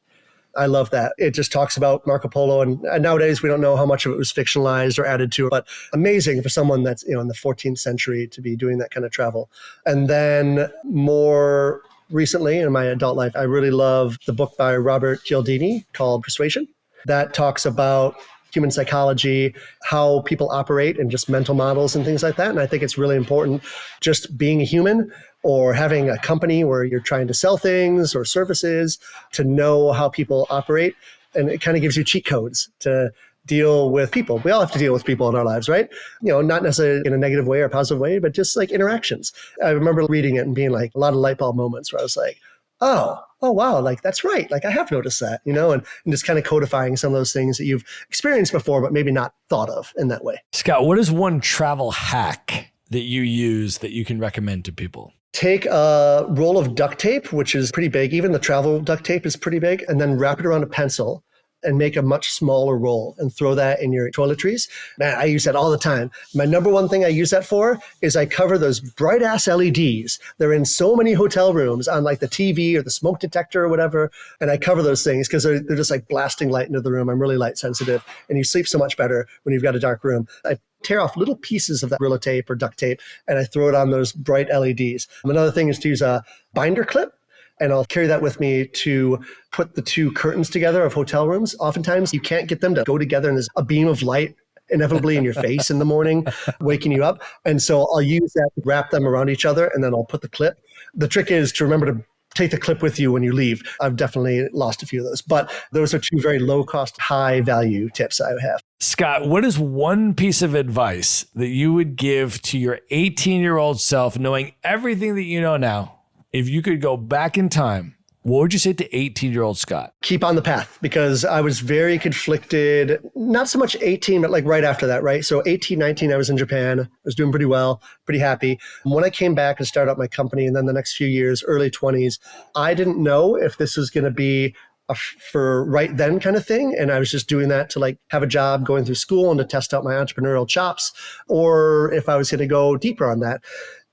I love that. It just talks about Marco Polo. And nowadays, we don't know how much of it was fictionalized or added to it, but amazing for someone that's in the 14th century to be doing that kind of travel. And then more recently in my adult life, I really love the book by Robert Cialdini called Persuasion. That talks about human psychology, how people operate, and just mental models and things like that. And I think it's really important just being a human or having a company where you're trying to sell things or services to know how people operate. And it kind of gives you cheat codes to deal with people. We all have to deal with people in our lives, right? Not necessarily in a negative way or positive way, but just like interactions. I remember reading it and being like a lot of light bulb moments where I was like, oh, wow, like that's right. Like I have noticed that, and just kind of codifying some of those things that you've experienced before, but maybe not thought of in that way. Scott, what is one travel hack that you use that you can recommend to people? Take a roll of duct tape, which is pretty big. Even the travel duct tape is pretty big, and then wrap it around a pencil and make a much smaller roll and throw that in your toiletries. Man, I use that all the time. My number one thing I use that for is I cover those bright ass LEDs. They're in so many hotel rooms on like the TV or the smoke detector or whatever. And I cover those things because they're just like blasting light into the room. I'm really light sensitive, and you sleep so much better when you've got a dark room. I tear off little pieces of that Brillo tape or duct tape and I throw it on those bright LEDs. Another thing is to use a binder clip. And I'll carry that with me to put the two curtains together of hotel rooms. Oftentimes you can't get them to go together, and there's a beam of light inevitably in your face in the morning, waking you up. And so I'll use that to wrap them around each other, and then I'll put the clip. The trick is to remember to take the clip with you when you leave. I've definitely lost a few of those, but those are two very low cost, high value tips I have. Scott, what is one piece of advice that you would give to your 18-year-old self, knowing everything that you know now? If you could go back in time, what would you say to 18-year-old Scott? Keep on the path, because I was very conflicted, not so much 18, but like right after that, right? So 18, 19, I was in Japan. I was doing pretty well, pretty happy. When I came back and started up my company, and then the next few years, early 20s, I didn't know if this was going to be a for right then kind of thing. And I was just doing that to like have a job, going through school and to test out my entrepreneurial chops, or if I was going to go deeper on that.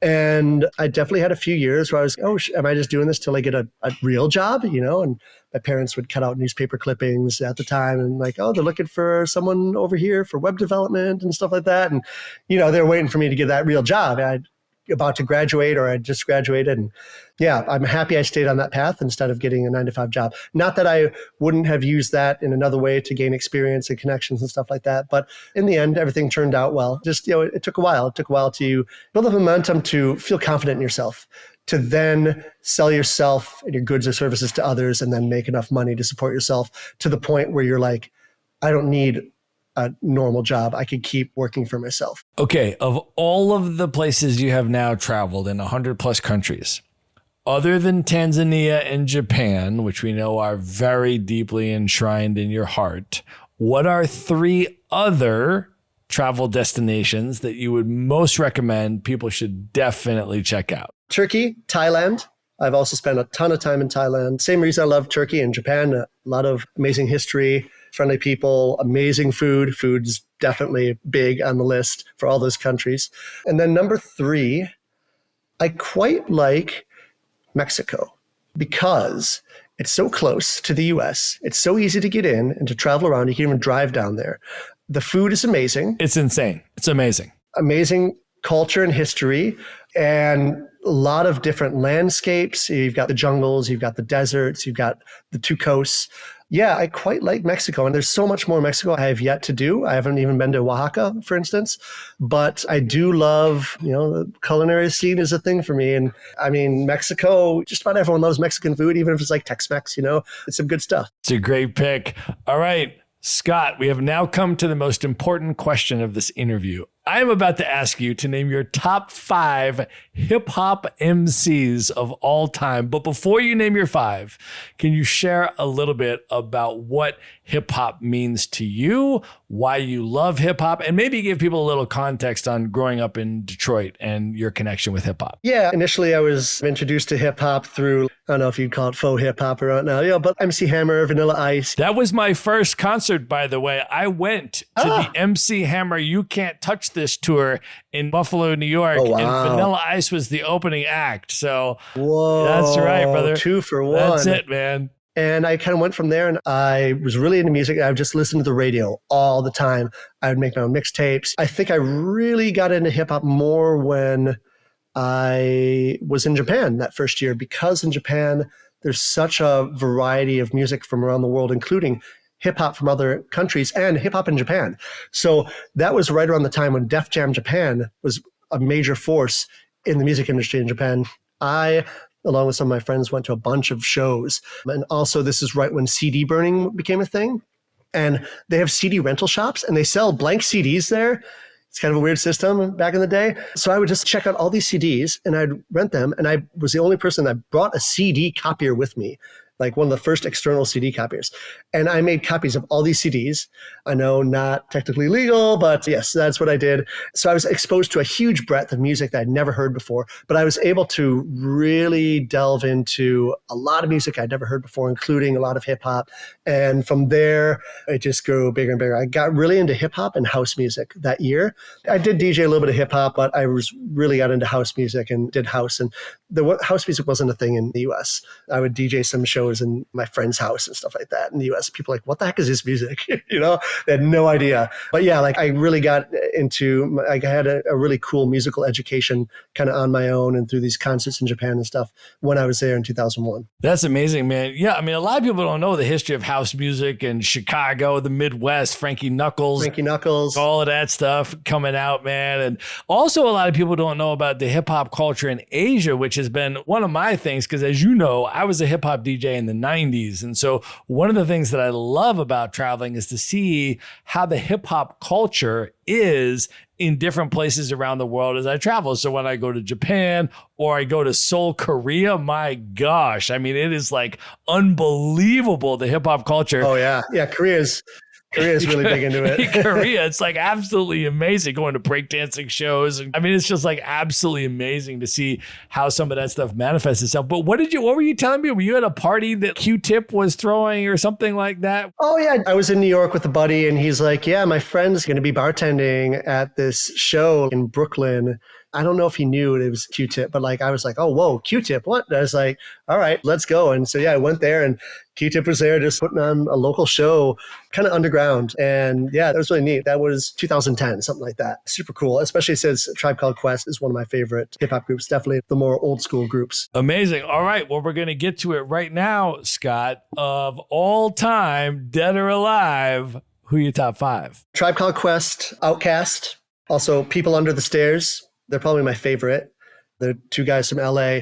And I definitely had a few years where I was, am I just doing this till I get a real job, And my parents would cut out newspaper clippings at the time and like, they're looking for someone over here for web development and stuff like that. And, they were waiting for me to get that real job. I'd about to graduate, or I just graduated. And yeah, I'm happy I stayed on that path instead of getting a 9-to-5 job. Not that I wouldn't have used that in another way to gain experience and connections and stuff like that. But in the end, everything turned out well. Just, it took a while. It took a while to build the momentum to feel confident in yourself, to then sell yourself and your goods or services to others, and then make enough money to support yourself to the point where you're like, I don't need a normal job. I could keep working for myself. Okay. Of all of the places you have now traveled in 100 plus countries, other than Tanzania and Japan, which we know are very deeply enshrined in your heart, what are 3 other travel destinations that you would most recommend people should definitely check out? Turkey, Thailand. I've also spent a ton of time in Thailand. Same reason I love Turkey and Japan. A lot of amazing history, friendly people, amazing food. Food's definitely big on the list for all those countries. And then number 3, I quite like Mexico because it's so close to the US. It's so easy to get in and to travel around. You can even drive down there. The food is amazing. It's insane. It's amazing. Amazing culture and history, and a lot of different landscapes. You've got the jungles, you've got the deserts, you've got the 2 coasts. Yeah, I quite like Mexico. And there's so much more Mexico I have yet to do. I haven't even been to Oaxaca, for instance. But I do love, the culinary scene is a thing for me. And I mean, Mexico, just about everyone loves Mexican food, even if it's like Tex-Mex, it's some good stuff. It's a great pick. All right, Scott, we have now come to the most important question of this interview. I am about to ask you to name your top 5 hip hop MCs of all time. But before you name your 5, can you share a little bit about what hip hop means to you, why you love hip hop, and maybe give people a little context on growing up in Detroit and your connection with hip hop? Yeah, initially I was introduced to hip hop through, I don't know if you'd call it faux hip hop or not, but MC Hammer, Vanilla Ice. That was my first concert, by the way. I went to the MC Hammer You Can't Touch This tour in Buffalo, New York, and Vanilla Ice was the opening act. So whoa, that's right, brother. 2 for 1. That's it, man. And I kind of went from there, and I was really into music. I would just listen to the radio all the time. I would make my own mixtapes. I think I really got into hip hop more when I was in Japan that first year, because in Japan, there's such a variety of music from around the world, including hip hop from other countries and hip hop in Japan. So that was right around the time when Def Jam Japan was a major force in the music industry in Japan. I, along with some of my friends, went to a bunch of shows. And also this is right when CD burning became a thing. And they have CD rental shops and they sell blank CDs there. It's kind of a weird system back in the day. So I would just check out all these CDs and I'd rent them. And I was the only person that brought a CD copier with me, like one of the first external CD copiers. And I made copies of all these CDs. I know, not technically legal, but yes, that's what I did. So I was exposed to a huge breadth of music that I'd never heard before, but I was able to really delve into a lot of music I'd never heard before, including a lot of hip hop. And from there, it just grew bigger and bigger. I got really into hip hop and house music that year. I did DJ a little bit of hip hop, but I was really got into house music and did house. And the house music wasn't a thing in the US. I would DJ some shows in my friend's house and stuff like that in the US. People are like, what the heck is this music? You know, they had no idea. But yeah, like I really got into, I had a really cool musical education kind of on my own and through these concerts in Japan and stuff when I was there in 2001. That's amazing, man. Yeah, I mean, a lot of people don't know the history of house music in Chicago, the Midwest, Frankie Knuckles, all of that stuff coming out, man. And also a lot of people don't know about the hip hop culture in Asia, which has been one of my things, because as you know, I was a hip hop DJ in the 90s. And so one of the things that I love about traveling is to see how the hip hop culture is in different places around the world as I travel. So when I go to Japan or I go to Seoul, Korea, my gosh, I mean, it is like unbelievable, the hip hop culture. Oh yeah. Yeah. Korea's really big into it. Korea, it's like absolutely amazing going to breakdancing shows. I mean, it's just like absolutely amazing to see how some of that stuff manifests itself. But what were you telling me? Were you at a party that Q-Tip was throwing or something like that? Oh yeah. I was in New York with a buddy and he's like, yeah, my friend's going to be bartending at this show in Brooklyn. I don't know if he knew it was Q-Tip, but like I was like, oh, whoa, Q-Tip, what? And I was like, all right, let's go. And so yeah, I went there and Q-Tip was there just putting on a local show, kind of underground. And yeah, that was really neat. That was 2010, something like that. Super cool, especially since Tribe Called Quest is one of my favorite hip hop groups, definitely the more old school groups. Amazing. All right, well, we're going to get to it right now, Scott. Of all time, dead or alive, who are your top five? Tribe Called Quest, Outkast, also People Under the Stairs. They're probably my favorite. They're two guys from LA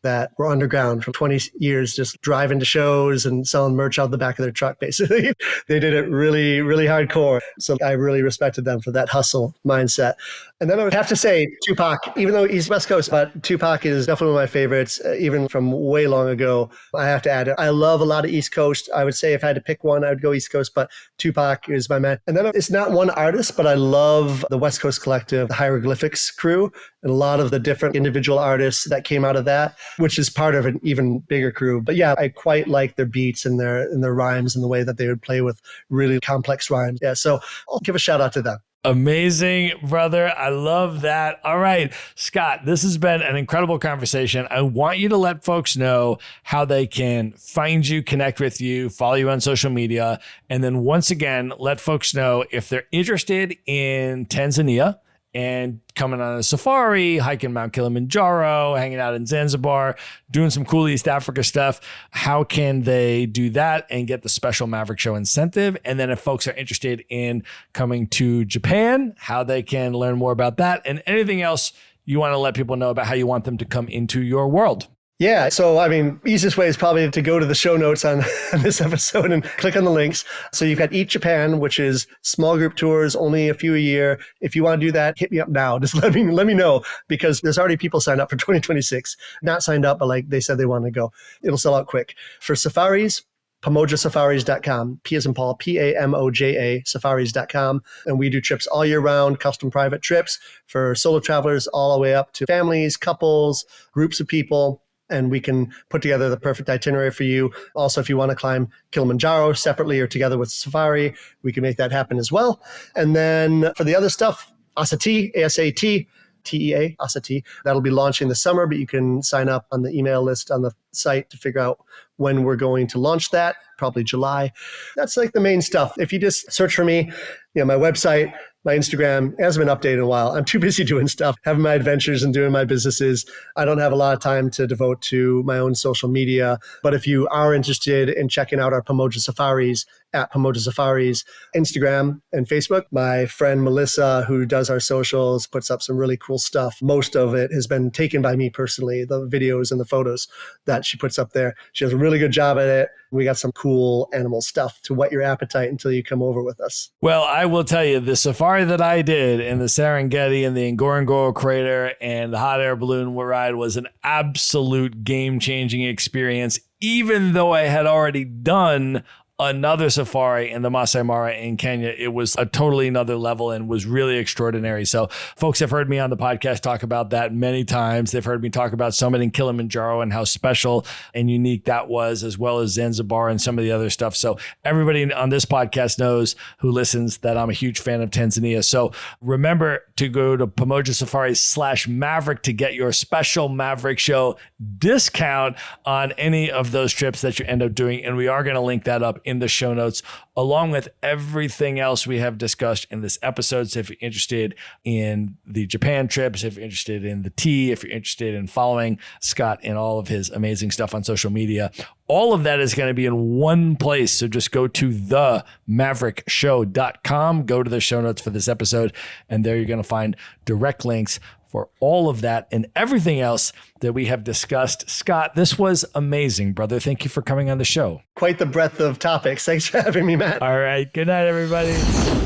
that were underground for 20 years, just driving to shows and selling merch out the back of their truck, basically. They did it really, really hardcore. So I really respected them for that hustle mindset. And then I would have to say Tupac, even though he's West Coast, but Tupac is definitely one of my favorites, even from way long ago. I have to add it. I love a lot of East Coast. I would say if I had to pick one, I would go East Coast, but Tupac is my man. And then it's not one artist, but I love the West Coast collective, the Hieroglyphics crew, and a lot of the different individual artists that came out of that, which is part of an even bigger crew. But yeah, I quite like their beats and their rhymes and the way that they would play with really complex rhymes. Yeah, so I'll give a shout out to them. Amazing, brother. I love that. All right, Scott, this has been an incredible conversation. I want you to let folks know how they can find you, connect with you, follow you on social media. And then once again, let folks know if they're interested in Tanzania and coming on a safari, hiking Mount Kilimanjaro, hanging out in Zanzibar, doing some cool East Africa stuff. How can they do that and get the special Maverick Show incentive? And then if folks are interested in coming to Japan, how they can learn more about that and anything else you want to let people know about how you want them to come into your world. Yeah. So, I mean, easiest way is probably to go to the show notes on this episode and click on the links. So you've got Eat Japan, which is small group tours, only a few a year. If you want to do that, hit me up now. Just let me know, because there's already people signed up for 2026, not signed up, but like they said they want to go. It'll sell out quick. For safaris, pamojasafaris.com, P as in Paul, Pamoja, safaris.com. And we do trips all year round, custom private trips for solo travelers all the way up to families, couples, groups of people. And we can put together the perfect itinerary for you. Also, if you want to climb Kilimanjaro separately or together with Safari, we can make that happen as well. And then for the other stuff, Asa Tea, ASAT, TEA, Asa Tea. That'll be launching this summer, but you can sign up on the email list on the site to figure out when we're going to launch that, probably July. That's like the main stuff. If you just search for me, my website, my Instagram hasn't been updated in a while. I'm too busy doing stuff, having my adventures and doing my businesses. I don't have a lot of time to devote to my own social media. But if you are interested in checking out our Pamoja Safaris at Pamoja Safaris, Instagram and Facebook, my friend Melissa, who does our socials, puts up some really cool stuff. Most of it has been taken by me personally, the videos and the photos that she puts up there. She does a really good job at it. We got some cool animal stuff to whet your appetite until you come over with us. Well, I will tell you, the safari that I did in the Serengeti and the Ngorongoro crater and the hot air balloon ride was an absolute game-changing experience, even though I had already done another safari in the Masai Mara in Kenya. It was a totally another level and was really extraordinary. So folks have heard me on the podcast talk about that many times. They've heard me talk about summiting Kilimanjaro and how special and unique that was, as well as Zanzibar and some of the other stuff. So everybody on this podcast knows, who listens, that I'm a huge fan of Tanzania. So remember to go to Pamoja Safari/Maverick to get your special Maverick Show discount on any of those trips that you end up doing. And we are going to link that up in the show notes, along with everything else we have discussed in this episode. So if you're interested in the Japan trips, if you're interested in the tea, if you're interested in following Scott and all of his amazing stuff on social media, all of that is going to be in one place. So just go to themaverickshow.com, go to the show notes for this episode, and there you're going to find direct links for all of that and everything else that we have discussed. Scott, this was amazing, brother. Thank you for coming on the show. Quite the breadth of topics. Thanks for having me, Matt. All right. Good night, everybody.